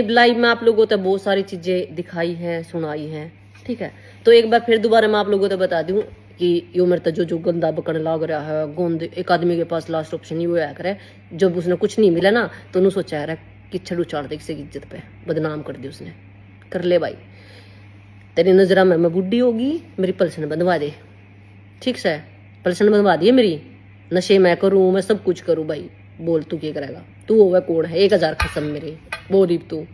Live में आप लोगों को बहुत सारी चीजें दिखाई हैं, सुनाई हैं, ठीक है। तो एक बार फिर दोबारा मैं आप लोगों को बता दूं कि यो मेरे तो जो गंदा बकन लग रहा है गोंद, एक आदमी के पास लास्ट ऑप्शन ही वो आया करे जब उसने कुछ नहीं मिला ना तो उन्होंने सोचा है कि छड़ उछाड़ दे किसी की इज्जत पे, बदनाम कर दी उसने। कर ले भाई, तेरी नजरा में मैं बुढ़ी होगी, मेरी पलसन बंधवा दे, ठीक से पलसन बंधवा दी मेरी। नशे मैं करूँ, मैं सब कुछ करूँ भाई, बोल तू क्या करेगा? तू होगा कौन है? 1000 खसम मेरे वो दीप तू,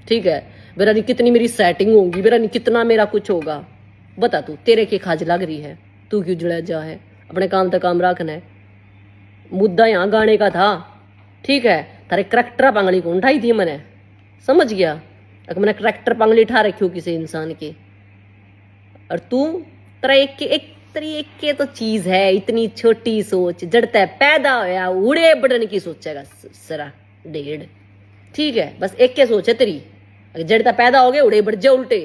ठीक है। मेरा नहीं कितनी मेरी सेटिंग होगी, मेरा नहीं कितना मेरा कुछ होगा, बता तू तेरे की खाज लग रही है, तू क्यों जुड़ा जा है? अपने काम तक काम रखना है। मुद्दा यहाँ गाने का था, ठीक है। तारे करैक्टर पांगली कौन उठाई थी मैंने, समझ गया? अगर मैंने करैक्टर पांगली उठा रखी हो किसी इंसान की, और तू तेरा एक तरीके तो चीज है, इतनी छोटी सोच, जड़ता पैदा होया उड़े बढ़ने की सोचेगा सरा डेढ़, ठीक है। बस एक क्या सोच है तेरी, अगर जड़ता पैदा हो गए उड़े बढ़ जा उल्टे,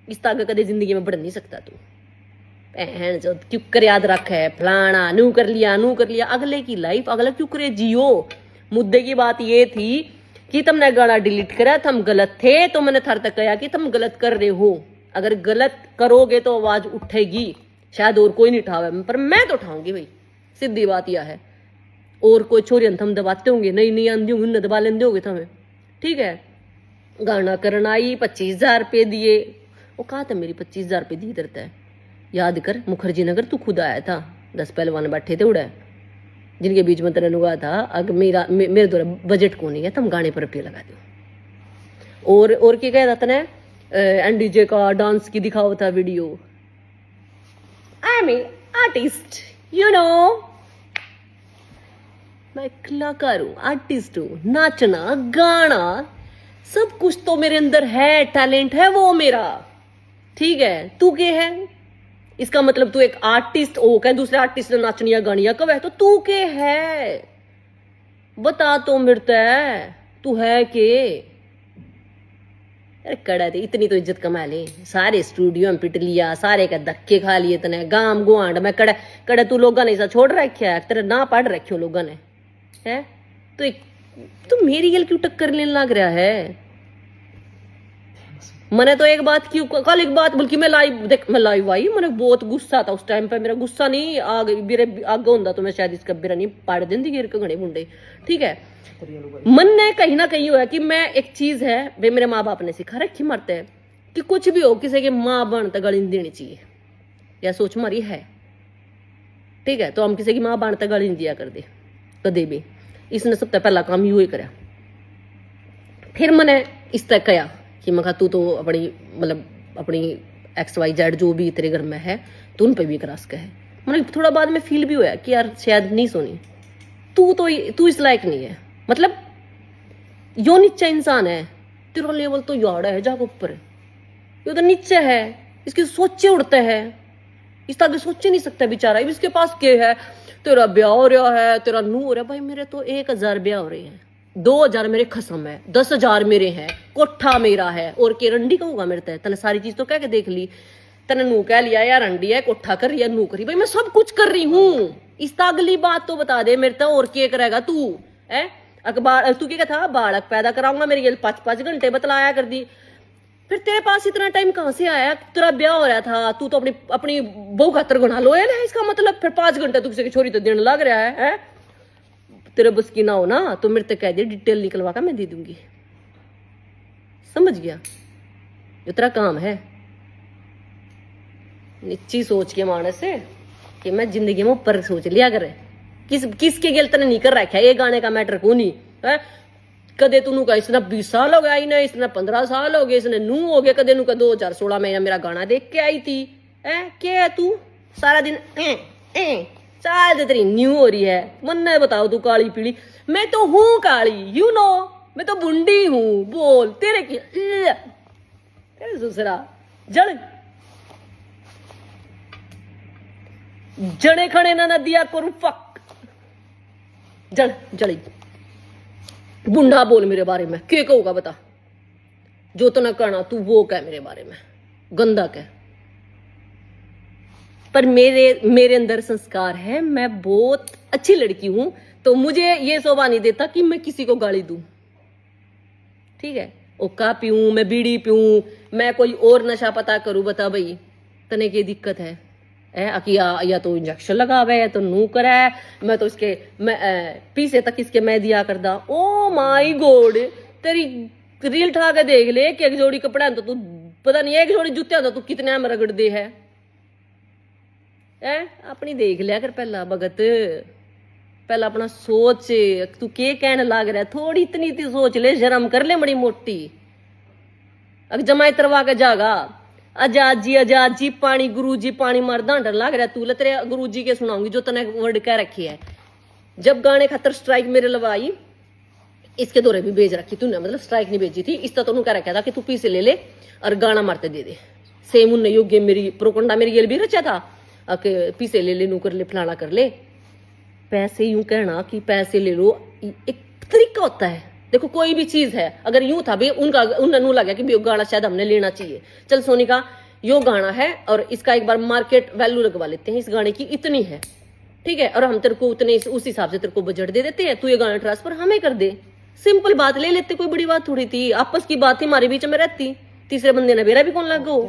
इस तरह कदे जिंदगी में बढ़ नहीं सकता तू। बहन जो क्यों कर याद रख है फलाना नू कर लिया, अगले की लाइफ अगला क्यों करे जियो। मुद्दे की बात ये थी कि तुमने गाना डिलीट करा, तुम गलत थे, तो मैंने थर तक कहा कि तुम गलत कर रहे हो। अगर गलत करोगे तो आवाज उठेगी, शायद और कोई नहीं उठावे, पर मैं तो उठाऊंगी भाई, सीधी बात यह है। और कोई छोरी थम दबाते होंगे, नहीं आंधी होंगी न दबा लेंदे होगे तुम्हें, ठीक है। गाना करना आई 25,000 रुपये दिए, वो कहा था मेरी 25,000 रुपये दी देता है। याद कर मुखर्जी नगर तू खुद आया था, 10 पहलवान बैठे थे उड़े, जिनके बीच में तेरे लगा था अगर मेरे द्वारा बजट को नहीं है तुम गाने पर रुपये लगा दो। और क्या कह रहा था ना, एनडीजे का डांस की दिखावा था video. I am artist, you know, मैं कलाकार हूँ, आर्टिस्ट हूँ, नाचना गाना सब कुछ तो मेरे अंदर है, टैलेंट है वो मेरा, ठीक है। तू क्या है? इसका मतलब तू एक आर्टिस्ट हो क्या? दूसरे आर्टिस्ट ने नाचनिया गानिया कब है? तो तू के है बता तो मिलता है, तू है के? अरे कड़ा थे, इतनी तो इज्जत कमा ले, सारे स्टूडियो में पिट लिया, सारे का धक्के खा लिए तने, गांव गुआंड में कड़ा तू लोगों ने ऐसा छोड़ रखा है, तेरा ना पढ़ रखे लोगों ने है। तो मेरी गल क्यों टक्कर लेने लग रहा है? मैंने तो एक बात क्यों कल एक बात बल्कि मैं लाइव आई, मैंने बहुत गुस्सा था उस टाइम पे, मेरा गुस्सा नहीं मेरे आगे होता तो मैं शायद इसका बेरा नहीं पाड़ देंदी गिर के घने मुंडे, ठीक है। मन ने कहीं ना कहीं हुआ कि मैं एक चीज है वे मेरे माँ बाप ने सिखा रखी मरते हैं कि कुछ भी हो किसी की माँ बन तक गाली नहीं देनी चाहिए, या सोच मारी है, ठीक है। तो हम किसी की माँ बन तक गाली नहीं दिया कर दे कदे भी, इसने सबसे पहला काम यू ही करा। फिर मैंने इस तक कहा कि मैं तू तो अपनी मतलब अपनी XYZ जो भी तेरे घर में है तो उन पे भी क्रॉस का है। मैंने थोड़ा बाद में फील भी हुआ कि यार शायद नहीं सोनी, तू इस लायक नहीं है, मतलब यो नीचे इंसान है, तेरा लेवल तो याड़ा है जाके ऊपर, ये तो नीचे है, इसकी सोचे उड़ते हैं, इस तरह सोच ही नहीं सकता बेचारा। इसके पास क्या है? तेरा ब्याह हो रहा है, तेरा नू हो रहा है, भाई मेरे तो 1000 ब्याह हो रहे हैं, 2000 मेरे खसम है, 10,000 मेरे हैं, कोठा मेरा है, और के रंडी का होगा मेरे तने सारी चीज तो कह के देख ली, तने नू कह लिया यार रंडी है, कोठा कर रही है, नू करी, भाई मैं सब कुछ कर रही हूँ। इस अगली बात तो बता दे मेरे तो, और क्या करेगा तू है? अखबार तू क्या था, बालक पैदा कराऊंगा मेरे लिए 5-5 घंटे बतलाया कर दी, फिर तेरे पास इतना टाइम कहां से आया? तेरा ब्याह हो रहा था, तू तो अपनी बहू खातर गुना लो है, इसका मतलब फिर 5 घंटे तू किसी की छोरी तो देने लग रहा है? तेरे बस की ना हो ना तो मेरे तक कह दे, डिटेल निकलवा कर मैं दे दूंगी, समझ गया? जो तेरा काम है नीची सोच के मानस से कि मैं जिंदगी में ऊपर सोच लिया करे, किसके गिल तने नहीं कर रखा ये गाने का मैटर को नहीं है। कदे तू का इसने 20 साल हो गया, इन्हें इसने 15 साल हो गए, इसने नू हो गया, कदे नू का 2016 में मेरा गाना देख के आई थी है। क्या है तू सारा दिन चाल तेरी न्यू हो रही है? मन ने बताओ तू काली पीली, मैं तो हूं काली, यू नो, मैं तो बुंडी हूं, बोल तेरे की तेरे दूसरा जड़ जड़े खड़े ना दिया करूं, फक जड़ जड़ी बुंडा। बोल मेरे बारे में क्या कहूगा बता, जो तो ना करना तू वो कह मेरे बारे में, गंदा कह। पर मेरे अंदर संस्कार है, मैं बहुत अच्छी लड़की हूं, तो मुझे ये शोभा नहीं देता कि मैं किसी को गाली दूं, ठीक है। ओ का पीऊं, मैं बीड़ी पीऊं, मैं कोई और नशा पता करूं, बता भाई तने की दिक्कत है? या तो इंजेक्शन लगावे या तो नू करे, मैं तो इसके मैं पीसे तक इसके मैं दिया करदा। ओ माय गॉड, तेरी रील ठा के देख ले कि एक जोड़ी कपड़ा तो तू पता नहीं, एक जोड़ी जूते तो तू कितने में रगड़ दे है। अपनी देख लिया कर पहला भगत, पहला अपना सोच, तू के कहने लाग रहा है, थोड़ी इतनी सी सोच ले, शर्म कर ले बड़ी मोटी। अब जमाई तरवा के जागा, आजाद जी पानी, गुरु जी पानी मारदा डर लाग रहा है। तू ले तेरे गुरु जी के सुनाऊंगी जो तने वर्ड कह रखी है। जब गाने खातर स्ट्राइक मेरे लवाई, इसके दौरे भी भेज रखी तूने, मतलब स्ट्राइक नहीं भेजी थी, इस तो कह रखा था कि तू पीसे ले ले और गाना मारते दे दे। सेम उन्ने योग्य मेरी प्रोकंडा मेरी गेल भी रचा था कि पीसे ले ले, नू कर ले, फलाना कर ले। पैसे यूं कहना कि पैसे ले लो, एक तरीका होता है। देखो कोई भी चीज है, अगर यूं था भी उनका उन्हें लगा कि भी गाना शायद हमने लेना चाहिए, चल सोनिका यो गाना है और इसका एक बार मार्केट वैल्यू लगवा लेते हैं, इस गाने की इतनी है, ठीक है, और हम तेरे को उतने उस हिसाब से तेरे को बजट दे देते हैं, तू ये गाना ट्रांसफर हमें कर दे। सिंपल बात ले लेते, कोई बड़ी बात थोड़ी थी, आपस की बात थी, हमारे बीच में रहती, तीसरे बंदे ने मेरा भी कौन लग गो।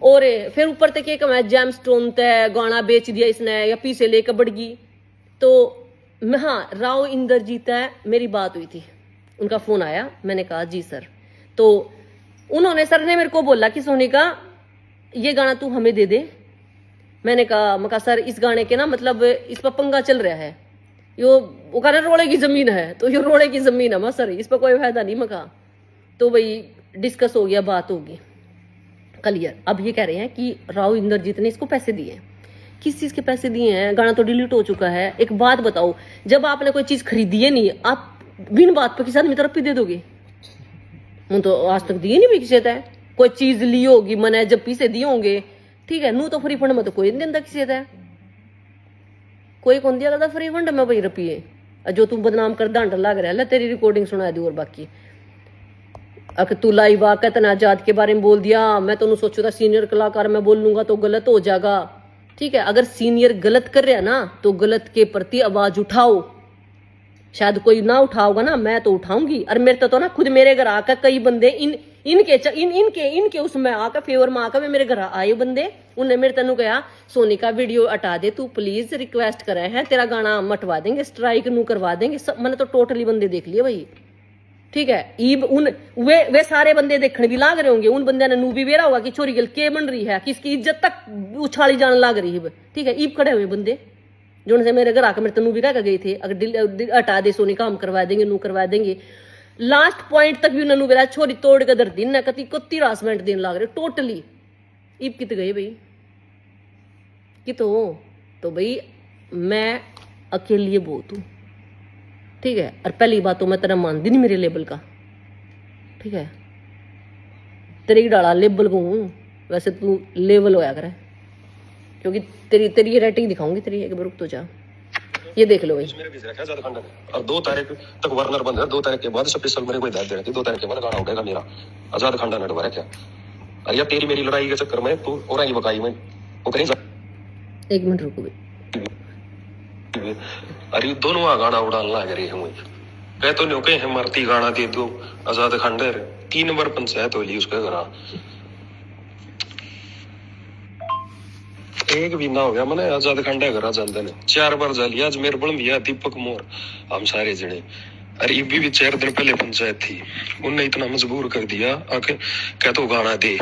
और फिर ऊपर तक एक जैम स्टोन तय गाना बेच दिया इसने या पीछे लेकर बढ़ गई। तो हाँ, राव इंद्रजीत है, मेरी बात हुई थी, उनका फोन आया, मैंने कहा जी सर। तो उन्होंने, सर ने मेरे को बोला कि सोनिका ये गाना तू हमें दे दे। मैंने कहा सर इस गाने के ना मतलब इस पर पंगा चल रहा है, यो वो कह रहा रोड़े की जमीन है, तो यो रोड़े की जमीन है सर, इस पर कोई फायदा नहीं। मैं कहा तो भाई डिस्कस हो गया, बात होगी क्लियर। अब ये कह रहे हैं कि राव इंद्रजीत ने इसको पैसे दिए। किस चीज के पैसे दिए हैं? गाना तो डिलीट हो चुका है। एक बात बताओ, जब आपने कोई चीज खरीदी है नहीं, आप बिन बात पर किसी आदमी तरफ भी दे दोगे? मुझे तो आज तक दिए नहीं भी किसी है, कोई चीज ली होगी मैंने जब पीछे दिए होंगे, ठीक है, नू तो फ्री फंड में तो कोई नहीं देता किसी है, कोई कौन दिया फ्री फंड में भाई रुपये, जो तू बदनाम कर डांट लग रहा है। तेरी रिकॉर्डिंग सुना दी और बाकी अगर तू लाइव आकर तना आजाद के बारे में बोल दिया, मैं तो सोचू था सीनियर कलाकार मैं बोल लूंगा तो गलत हो जाएगा, ठीक है। अगर सीनियर गलत कर रहा ना तो गलत के प्रति आवाज उठाओ, शायद कोई ना उठाओगा ना, मैं तो उठाऊंगी। और मेरे तो ना खुद मेरे घर आकर कई बंदे इनके उसमें आकर फेवर में आकर मेरे घर आए बंदे, उन्होंने मेरे तेन कहा सोनिका वीडियो हटा दे तू प्लीज, रिक्वेस्ट करे हैं, तेरा गाना मटवा देंगे, स्ट्राइक नू करवा देंगे। सब मैंने तो टोटली बंदे देख लिए भाई, ठीक है। ईब उन वे सारे बंदे देखने भी लाग रहे होंगे, उन बंदे ने नू भी वेरा होगा कि छोरी गल के बन रही है, किसकी इज्जत तक उछाली जाने लाग रही है, ठीक है। ईब खड़े हुए बंदे जो से मेरे घर आकर मेरे तनु भी कह गए थे, अगर हटा दे सोनिका हम करवा देंगे, नू करवा देंगे। लास्ट पॉइंट तक भी उन्होंने मेरा छोरी तोड़ के दर दिन कति कोती हरासमेंट देने लग रहे टोटली। ईब कित गए भाई कि तो भाई मैं अकेली बहुत हूँ, ठीक है। और पहली बात तो मैं तेरा मानती नहीं मेरे लेबल का, ठीक है। तेरी डाला लेबल को हूँ, वैसे तू लेवल होया करे, क्योंकि तेरी ये रेटिंग दिखाऊंगी तेरी, एक बार रुक तो जा, ये देख लो भाई। और 2 तारीख तक वर्नर बंद है, 2 तारीख के बाद स्पेशल मेरे को हिदायत दे रही थी, 2 तारीख के बाद गाना उठेगा मेरा, आजाद खंडा नटवर है क्या। अरे यार तेरी मेरी लड़ाई के चक्कर में तू और आई बकाई में वो कहीं 1 मिनट रुको भाई। अरे दोनों गाना उड़ान लग रहे हैं, कह तो नहीं कहे मरती गाना दे दो आजाद खंडर, 3 बार पंचायत हो ली उसके घर, एक भी ना हो गया मैंने आजाद खंडा घर जानते ने 4 बार जा लिया। अजमेर बन दिया, दीपक मोर, हम सारे जने। अरे ये भी 4 दिन पहले पंचायत थी, उनने इतना मजबूर कर दिया आके कह तो गाना दे,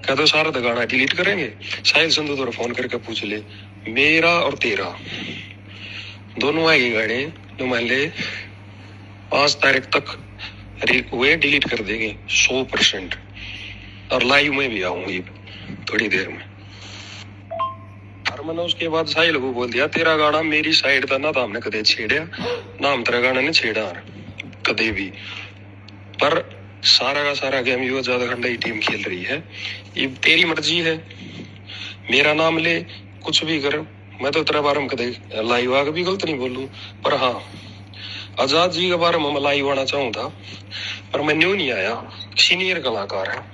कह तो सारा गाना डिलीट करेंगे। साहिल संधू तो फोन करके पूछ ले, मेरा और तेरा दोनों आएंगे गाने तो मान ले 5 तारीख तक वे डिलीट कर देंगे 100%, और लाइव में भी आऊंगी थोड़ी देर में। और मैंने उसके बाद साहिल को बोल दिया तेरा गाना मेरी साइड था ना, तो हमने कदे छेड़ा ना, हम तेरा गाना नहीं छेड़ा कदे भी। पर सारा का सारा गेम युवा आजाद खंडा ही टीम खेल रही है, ये तेरी मर्जी है, मेरा नाम ले कुछ भी कर, मैं तो तेरा बारे में कदे लाइव आके भी गलत नहीं बोलूं। पर हाँ आजाद जी के बारे में मैं लाइव आना चाहूँ था, पर मैं न्यू नहीं आया, सीनियर कलाकार है।